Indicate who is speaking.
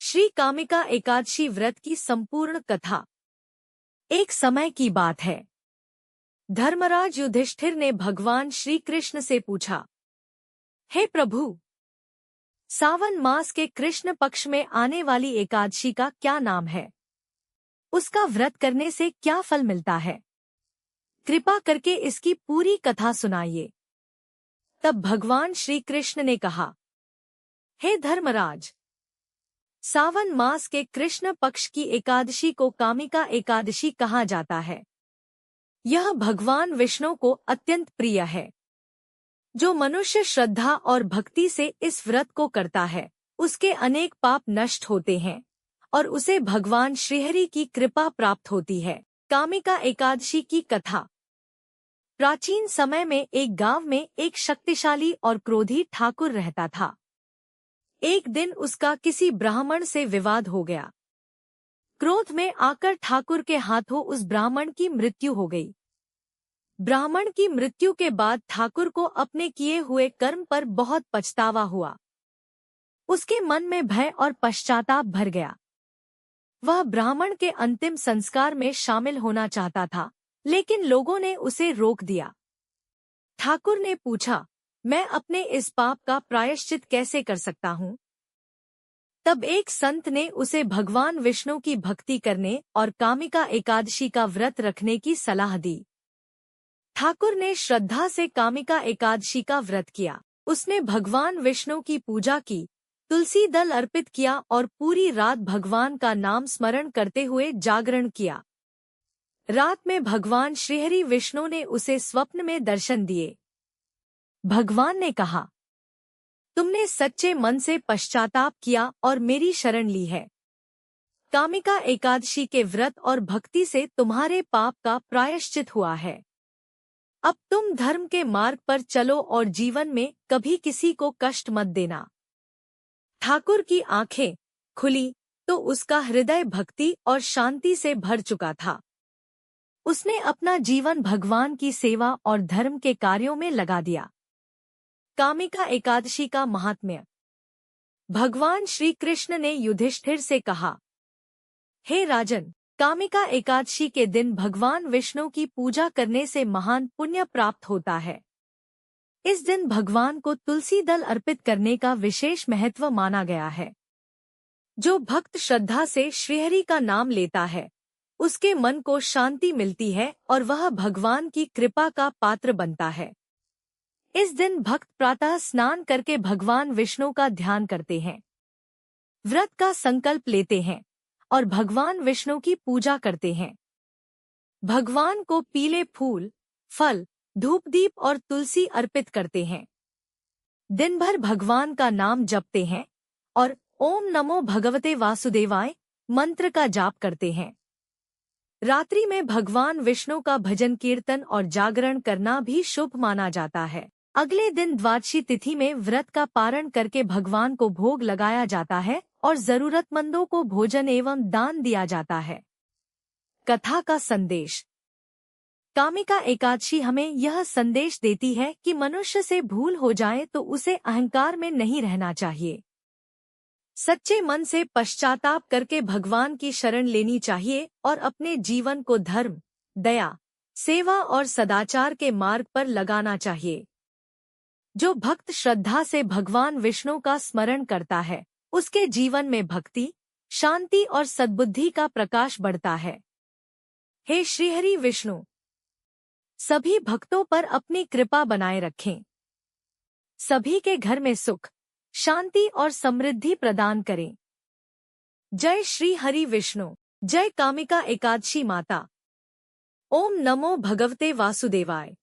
Speaker 1: श्री कामिका एकादशी व्रत की संपूर्ण कथा। एक समय की बात है। धर्मराज युधिष्ठिर ने भगवान श्री कृष्ण से पूछा, हे प्रभु, सावन मास के कृष्ण पक्ष में आने वाली एकादशी का क्या नाम है? उसका व्रत करने से क्या फल मिलता है? कृपा करके इसकी पूरी कथा सुनाइए। तब भगवान श्री कृष्ण ने कहा, हे धर्मराज, सावन मास के कृष्ण पक्ष की एकादशी को कामिका एकादशी कहा जाता है। यह भगवान विष्णु को अत्यंत प्रिय है। जो मनुष्य श्रद्धा और भक्ति से इस व्रत को करता है, उसके अनेक पाप नष्ट होते हैं और उसे भगवान श्रीहरि की कृपा प्राप्त होती है। कामिका एकादशी की कथा। प्राचीन समय में एक गांव में एक शक्तिशाली और क्रोधी ठाकुर रहता था। एक दिन उसका किसी ब्राह्मण से विवाद हो गया। क्रोध में आकर ठाकुर के हाथों उस ब्राह्मण की मृत्यु हो गई। ब्राह्मण की मृत्यु के बाद ठाकुर को अपने किए हुए कर्म पर बहुत पछतावा हुआ। उसके मन में भय और पश्चाताप भर गया। वह ब्राह्मण के अंतिम संस्कार में शामिल होना चाहता था, लेकिन लोगों ने उसे रोक दिया। ठाकुर ने पूछा, मैं अपने इस पाप का प्रायश्चित कैसे कर सकता हूँ? तब एक संत ने उसे भगवान विष्णु की भक्ति करने और कामिका एकादशी का व्रत रखने की सलाह दी। ठाकुर ने श्रद्धा से कामिका एकादशी का व्रत किया। उसने भगवान विष्णु की पूजा की, तुलसी दल अर्पित किया और पूरी रात भगवान का नाम स्मरण करते हुए जागरण किया। रात में भगवान श्रीहरि विष्णु ने उसे स्वप्न में दर्शन दिए। भगवान ने कहा, तुमने सच्चे मन से पश्चाताप किया और मेरी शरण ली है। कामिका एकादशी के व्रत और भक्ति से तुम्हारे पाप का प्रायश्चित हुआ है। अब तुम धर्म के मार्ग पर चलो और जीवन में कभी किसी को कष्ट मत देना। ठाकुर की आंखें खुली तो उसका हृदय भक्ति और शांति से भर चुका था। उसने अपना जीवन भगवान की सेवा और धर्म के कार्यों में लगा दिया। कामिका एकादशी का महात्म्य। भगवान श्री कृष्ण ने युधिष्ठिर से कहा, हे राजन, कामिका एकादशी के दिन भगवान विष्णु की पूजा करने से महान पुण्य प्राप्त होता है। इस दिन भगवान को तुलसी दल अर्पित करने का विशेष महत्व माना गया है। जो भक्त श्रद्धा से श्रीहरि का नाम लेता है, उसके मन को शांति मिलती है और वह भगवान की कृपा का पात्र बनता है। इस दिन भक्त प्रातः स्नान करके भगवान विष्णु का ध्यान करते हैं, व्रत का संकल्प लेते हैं और भगवान विष्णु की पूजा करते हैं। भगवान को पीले फूल, फल, धूप दीप और तुलसी अर्पित करते हैं। दिन भर भगवान का नाम जपते हैं और ओम नमो भगवते वासुदेवाय मंत्र का जाप करते हैं। रात्रि में भगवान विष्णु का भजन कीर्तन और जागरण करना भी शुभ माना जाता है। अगले दिन द्वादशी तिथि में व्रत का पारण करके भगवान को भोग लगाया जाता है और जरूरतमंदों को भोजन एवं दान दिया जाता है। कथा का संदेश। कामिका एकादशी हमें यह संदेश देती है कि मनुष्य से भूल हो जाए तो उसे अहंकार में नहीं रहना चाहिए। सच्चे मन से पश्चाताप करके भगवान की शरण लेनी चाहिए और अपने जीवन को धर्म, दया, सेवा और सदाचार के मार्ग पर लगाना चाहिए। जो भक्त श्रद्धा से भगवान विष्णु का स्मरण करता है, उसके जीवन में भक्ति, शांति और सद्बुद्धि का प्रकाश बढ़ता है। हे श्रीहरि विष्णु, सभी भक्तों पर अपनी कृपा बनाए रखें। सभी के घर में सुख, शांति और समृद्धि प्रदान करें। जय श्री हरि विष्णु। जय कामिका एकादशी माता। ओम नमो भगवते वासुदेवाय।